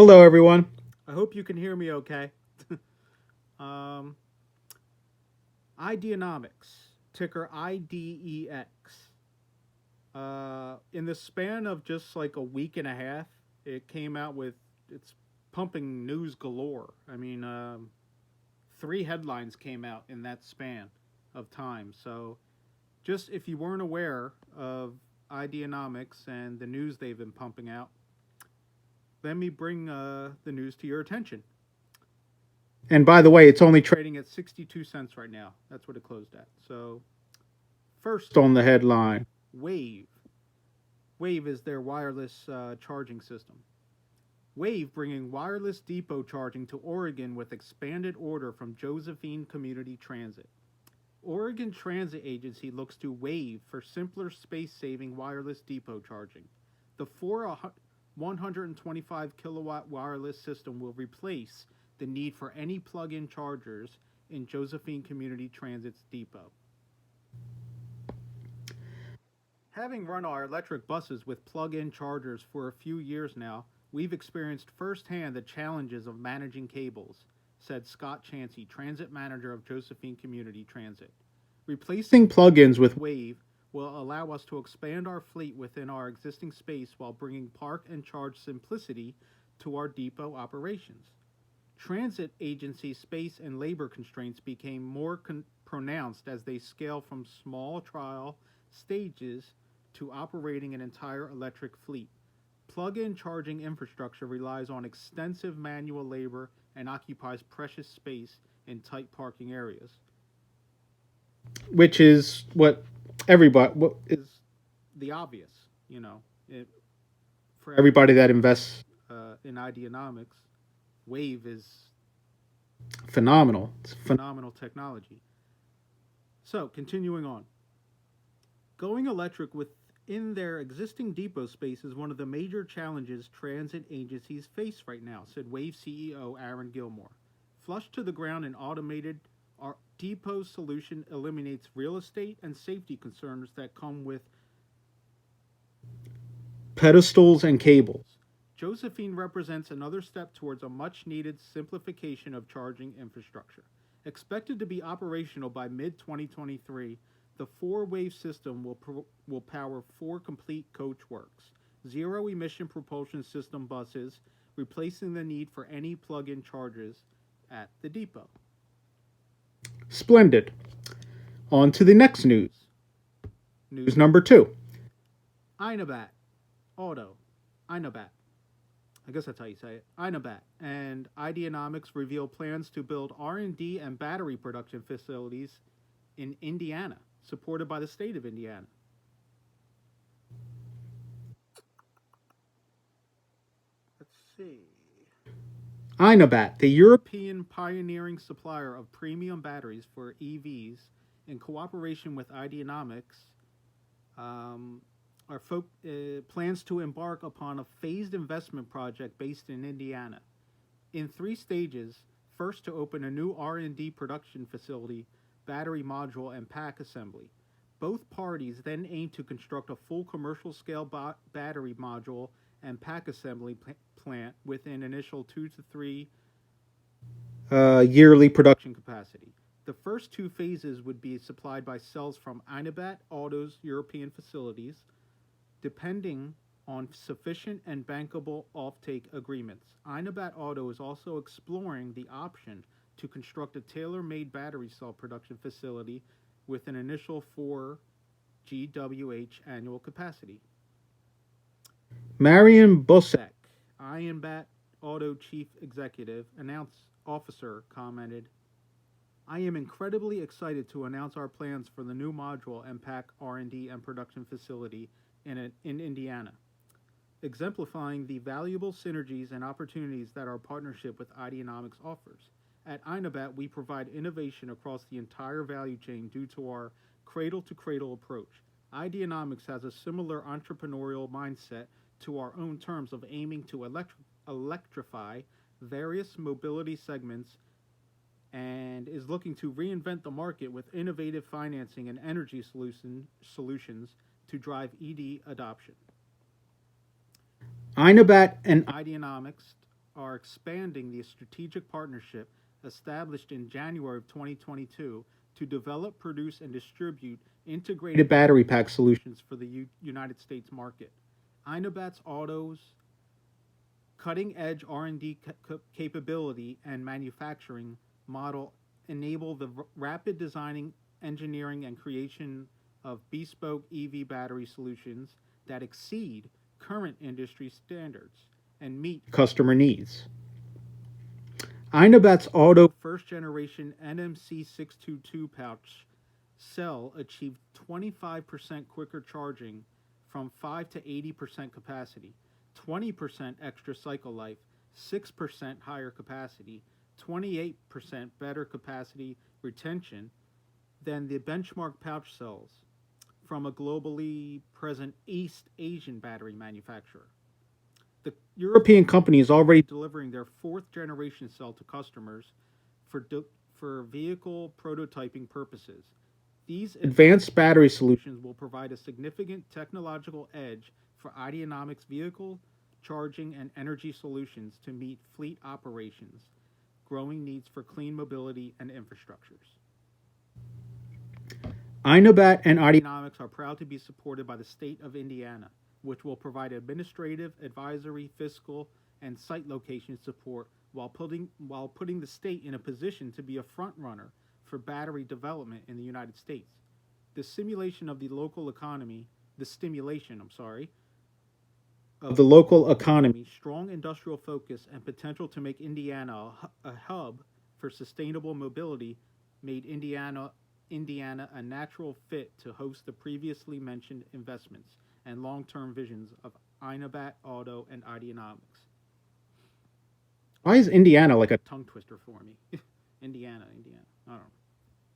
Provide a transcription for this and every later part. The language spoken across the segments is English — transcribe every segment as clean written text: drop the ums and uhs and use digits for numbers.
Hello, everyone. I hope you can hear me okay. um, Ideanomics, ticker IDEX. In the span of just like a week and a half, it came out with it's pumping news galore. Three headlines came out in that span of time. So, just if you weren't aware of Ideanomics and the news they've been pumping out, let me bring the news to your attention. And by the way, it's only trading at 62 cents right now. That's what it closed at. So, first on the headline, Wave. Wave is their wireless charging system. Wave bringing wireless depot charging to Oregon with expanded order from Josephine Community Transit. Oregon Transit Agency looks to Wave for simpler space saving wireless depot charging. The 125 kilowatt wireless system will replace the need for any plug in chargers in Josephine Community Transit's depot. Having run our electric buses with plug in chargers for a few years now, we've experienced firsthand the challenges of managing cables, said Scott Chansey, transit manager of Josephine Community Transit. Replacing plug ins with Wave will allow us to expand our fleet within our existing space while bringing park and charge simplicity to our depot operations. Transit agency space and labor constraints became more pronounced as they scale from small trial stages to operating an entire electric fleet. Plug in charging infrastructure relies on extensive manual labor and occupies precious space in tight parking areas. Which is what is the obvious, you know, it, for everybody that invests in Ideanomics, Wave is phenomenal. It's phenomenal technology. So, continuing on. Going electric within their existing depot space is one of the major challenges transit agencies face right now, said Wave CEO Aaron Gilmore. Flush to the ground and automated, our depot solution eliminates real estate and safety concerns that come with pedestals and cables. Josephine represents another step towards a much needed simplification of charging infrastructure. Expected to be operational by mid 2023, the four wave system will power four complete coach works, zero emission propulsion system buses, replacing the need for any plug in chargers at the depot. Splendid. On to the next news. News number two. Inabat Auto. Inabat. I guess that's how you say it. Inabat and Ideanomics reveal plans to build R&D and battery production facilities in Indiana, supported by the state of Indiana. Let's see. Inabat, the European pioneering supplier of premium batteries for EVs, in cooperation with Ideanomics, um, plans to embark upon a phased investment project based in Indiana. In three stages, first to open a new R&D production facility, battery module and pack assembly. Both parties then aim to construct a full commercial scale battery module and pack assembly plant with an initial 2 to 3 yearly production capacity. The first two phases would be supplied by cells from Inabat Auto's European facilities, depending on sufficient and bankable offtake agreements. Inabat Auto is also exploring the option to construct a tailor-made battery cell production facility with an initial 4 GWh annual capacity. Marian Bosek, Inabat Auto Chief Executive Officer, commented, I am incredibly excited to announce our plans for the new module and pack R&D and production facility in Indiana, exemplifying the valuable synergies and opportunities that our partnership with Ideanomics offers. At Inabat, we provide innovation across the entire value chain due to our cradle-to-cradle approach. Ideanomics has a similar entrepreneurial mindset to our own terms of aiming to electrify various mobility segments and is looking to reinvent the market with innovative financing and energy solutions to drive ED adoption. Inabat and Ideanomics are expanding the strategic partnership established in January of 2022 to develop, produce, and distribute integrated battery pack solutions for the United States market. Inobat's Auto's cutting-edge R&D capability and manufacturing model enable the rapid designing, engineering, and creation of bespoke EV battery solutions that exceed current industry standards and meet customer needs. Inobat's Auto first generation NMC 622 pouch cell achieved 25% quicker charging from 5 to 80% capacity, 20% extra cycle life, 6% higher capacity, 28% better capacity retention than the benchmark pouch cells from a globally present East Asian battery manufacturer. The European company is already delivering their fourth generation cell to customers for vehicle prototyping purposes. These advanced battery solutions will provide a significant technological edge for Ideanomics vehicle charging and energy solutions to meet fleet operations, growing needs for clean mobility and infrastructures. Inobat and Ideanomics are proud to be supported by the state of Indiana, which will provide administrative, advisory, fiscal, and site location support while putting the state in a position to be a front runner for battery development in the United States. The stimulation of the local economy, of the local economy, strong industrial focus, and potential to make Indiana a hub for sustainable mobility made Indiana a natural fit to host the previously mentioned investments and long-term visions of Inobat, Auto, and Ideanomics. Why is Indiana like a tongue twister for me? Indiana. I don't know.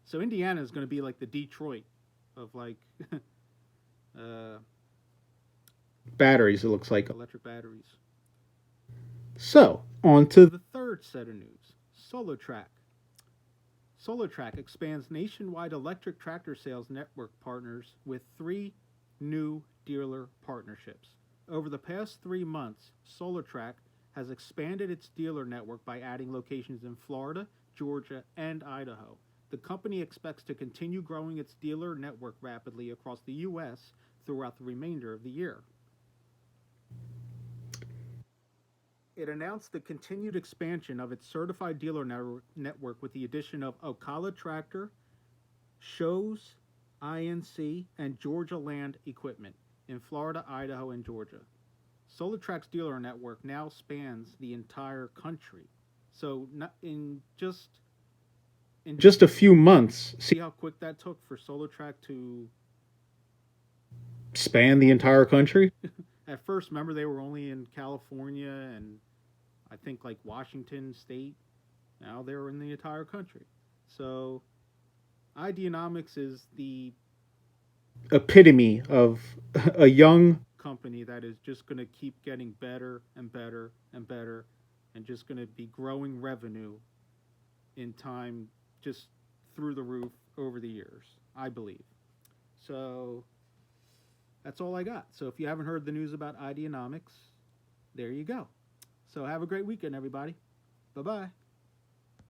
So Indiana is going to be like the Detroit of like batteries, it looks like. Electric batteries. So, on to the third set of news. SolarTrak. SolarTrak expands nationwide electric tractor sales network partners with 3 new dealer partnerships. Over the past 3 months, SolarTrak has expanded its dealer network by adding locations in Florida, Georgia, and Idaho. The company expects to continue growing its dealer network rapidly across the U.S. throughout the remainder of the year. It announced the continued expansion of its certified dealer network with the addition of Ocala Tractor, Shows, INC, and Georgia Land Equipment in Florida, Idaho, and Georgia. SolarTrak's dealer network now spans the entire country. So in just a few months, see how quick that took for SolarTrak to span the entire country? At first, remember, they were only in California and I think like Washington State. Now they're in the entire country. So Ideanomics is the epitome of a young company that is just going to keep getting better and better and better and just going to be growing revenue in time just through the roof over the years, I believe. So that's all I got. So if you haven't heard the news about Ideanomics, there you go. So have a great weekend, everybody. Bye-bye.